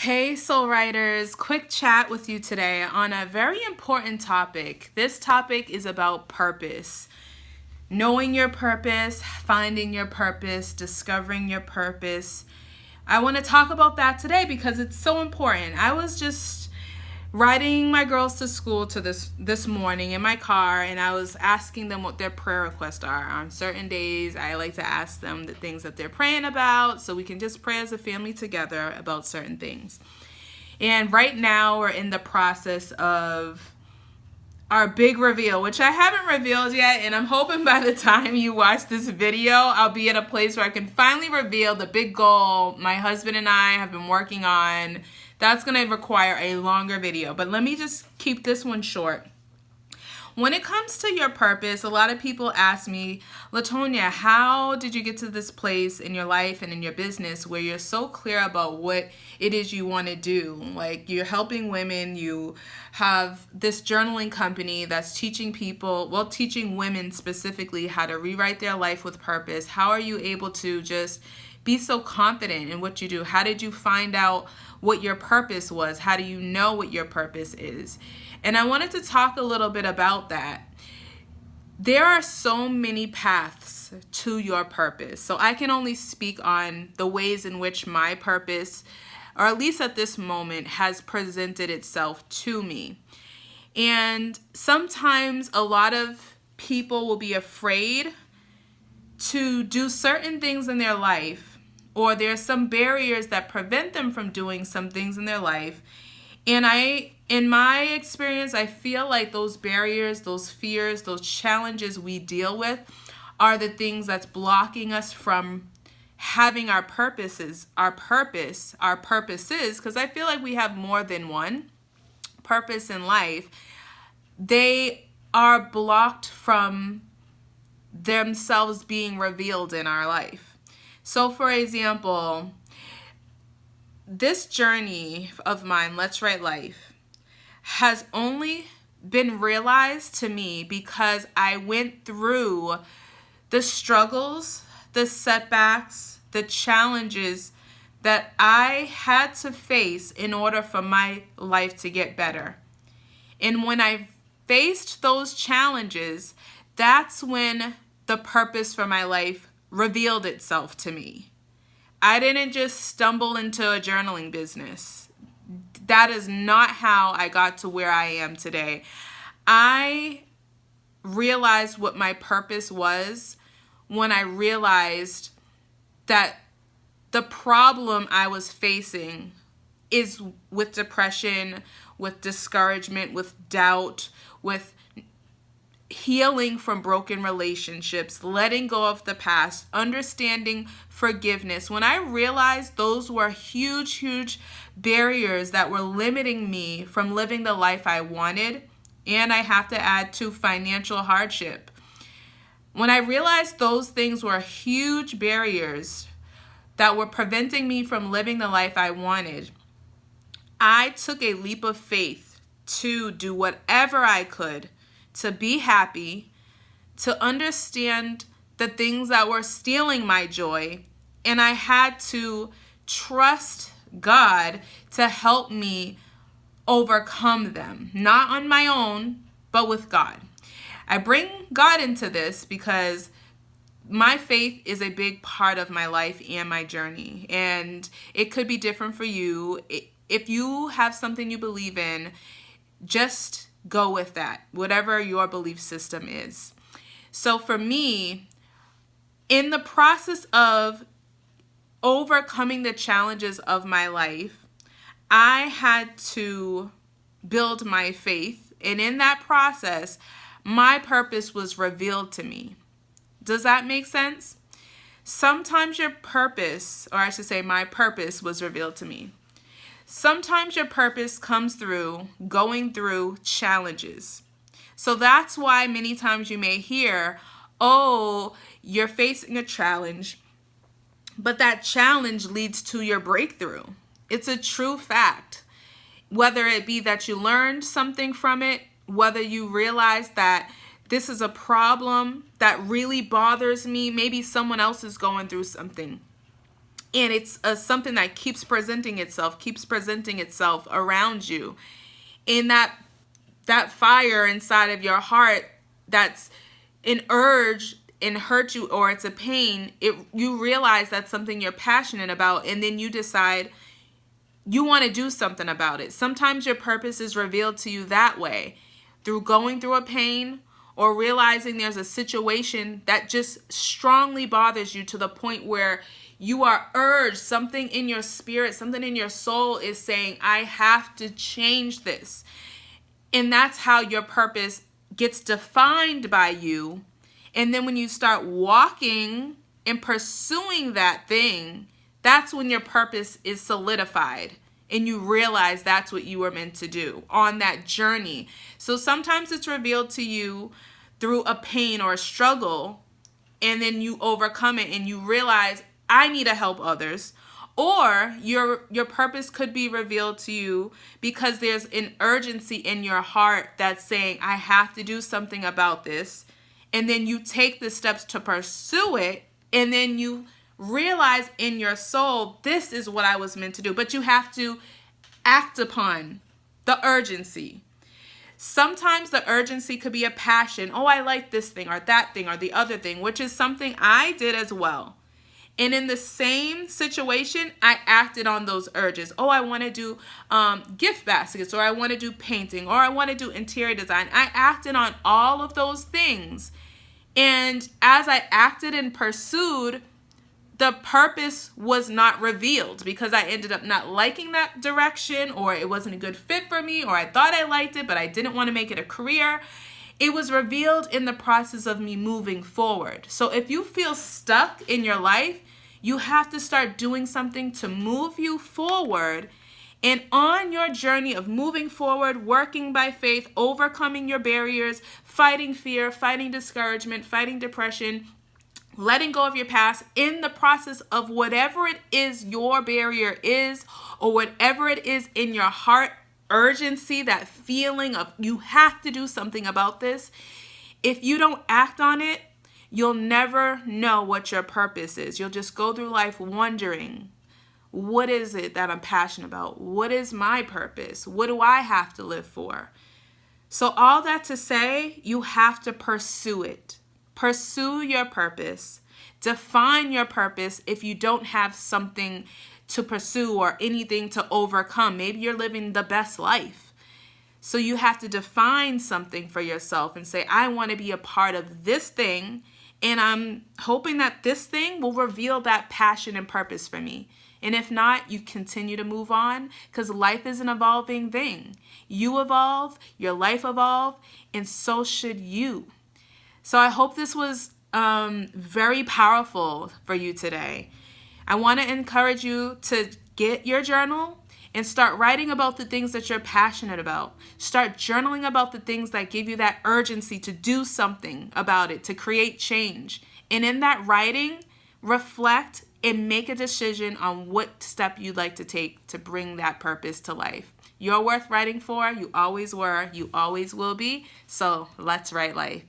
Hey Soul Riders, quick chat with you today on a very important topic. This topic is about purpose. Knowing your purpose, finding your purpose, discovering your purpose. I want to talk about that today because it's so important. I was just riding my girls to school to this morning in my car, and I was asking them what their prayer requests are. On certain days, I like to ask them the things that they're praying about so we can just pray as a family together about certain things. And right now we're in the process of our big reveal, which I haven't revealed yet, and I'm hoping by the time you watch this video, I'll be at a place where I can finally reveal the big goal my husband and I have been working on. That's going to require a longer video, but let me just keep this one short. When it comes to your purpose, a lot of people ask me, LaTonya, how did you get to this place in your life and in your business where you're so clear about what it is you want to do? Like, you're helping women, you have this journaling company that's teaching people, well, teaching women specifically how to rewrite their life with purpose. How are you able to just be so confident in what you do? How did you find out what your purpose was? How do you know what your purpose is? And I wanted to talk a little bit about that. There are so many paths to your purpose. So I can only speak on the ways in which my purpose, or at least at this moment, has presented itself to me. And sometimes a lot of people will be afraid to do certain things in their life, or there are some barriers that prevent them from doing some things in their life. And in my experience, I feel like those barriers, those fears, those challenges we deal with are the things that's blocking us from having our purposes, because I feel like we have more than one purpose in life. They are blocked from themselves being revealed in our life. So for example, this journey of mine, Let's Write Life, has only been realized to me because I went through the struggles, the setbacks, the challenges that I had to face in order for my life to get better. And when I faced those challenges, that's when the purpose for my life revealed itself to me. I didn't just stumble into a journaling business. That is not how I got to where I am today. I realized what my purpose was when I realized that the problem I was facing is with depression, with discouragement, with doubt, with healing from broken relationships, letting go of the past, understanding forgiveness. When I realized those were huge barriers that were limiting me from living the life I wanted, and I have to add to financial hardship. When I realized those things were huge barriers that were preventing me from living the life I wanted, I took a leap of faith to do whatever I could to be happy, to understand the things that were stealing my joy, and I had to trust God to help me overcome them, not on my own, but with God. I bring God into this because my faith is a big part of my life and my journey, and it could be different for you. If you have something you believe in, just go with that, whatever your belief system is. So for me, in the process of overcoming the challenges of my life, I had to build my faith. And in that process, my purpose was revealed to me. Does that make sense? Sometimes your purpose, or I should say my purpose, was revealed to me. Sometimes your purpose comes through going through challenges. So that's why many times you may hear, oh, you're facing a challenge, but that challenge leads to your breakthrough. It's a true fact. Whether it be that you learned something from it, whether you realize that this is a problem that really bothers me, maybe someone else is going through something. And it's something that keeps presenting itself around you. And that fire inside of your heart, that's an urge and hurt you, or it's a pain, you realize that's something you're passionate about, and then you decide you want to do something about it. Sometimes your purpose is revealed to you that way, through going through a pain or realizing there's a situation that just strongly bothers you to the point where you are urged, something in your spirit, something in your soul is saying, I have to change this. And that's how your purpose gets defined by you. And then when you start walking and pursuing that thing, that's when your purpose is solidified. And you realize that's what you were meant to do on that journey. So sometimes it's revealed to you through a pain or a struggle, and then you overcome it and you realize, I need to help others. Or your purpose could be revealed to you because there's an urgency in your heart that's saying, I have to do something about this. And then you take the steps to pursue it, and then you realize in your soul, this is what I was meant to do. But you have to act upon the urgency. Sometimes the urgency could be a passion. Oh, I like this thing or that thing or the other thing, which is something I did as well. And in the same situation, I acted on those urges. Oh, I want to do gift baskets, or I want to do painting, or I want to do interior design. I acted on all of those things. And as I acted and pursued, the purpose was not revealed because I ended up not liking that direction, or it wasn't a good fit for me, or I thought I liked it, but I didn't want to make it a career. It was revealed in the process of me moving forward. So if you feel stuck in your life, you have to start doing something to move you forward. And on your journey of moving forward, working by faith, overcoming your barriers, fighting fear, fighting discouragement, fighting depression, letting go of your past, in the process of whatever it is your barrier is, or whatever it is in your heart, urgency, that feeling of you have to do something about this. If you don't act on it, you'll never know what your purpose is. You'll just go through life wondering, what is it that I'm passionate about? What is my purpose? What do I have to live for? So all that to say, you have to pursue it. Pursue your purpose. Define your purpose if you don't have something to pursue or anything to overcome. Maybe you're living the best life. So you have to define something for yourself and say, I want to be a part of this thing, and I'm hoping that this thing will reveal that passion and purpose for me. And if not, you continue to move on, because life is an evolving thing. You evolve, your life evolve, and so should you. So I hope this was very powerful for you today. I want to encourage you to get your journal and start writing about the things that you're passionate about. Start journaling about the things that give you that urgency to do something about it, to create change. And in that writing, reflect and make a decision on what step you'd like to take to bring that purpose to life. You're worth writing for. You always were. You always will be. So let's write life.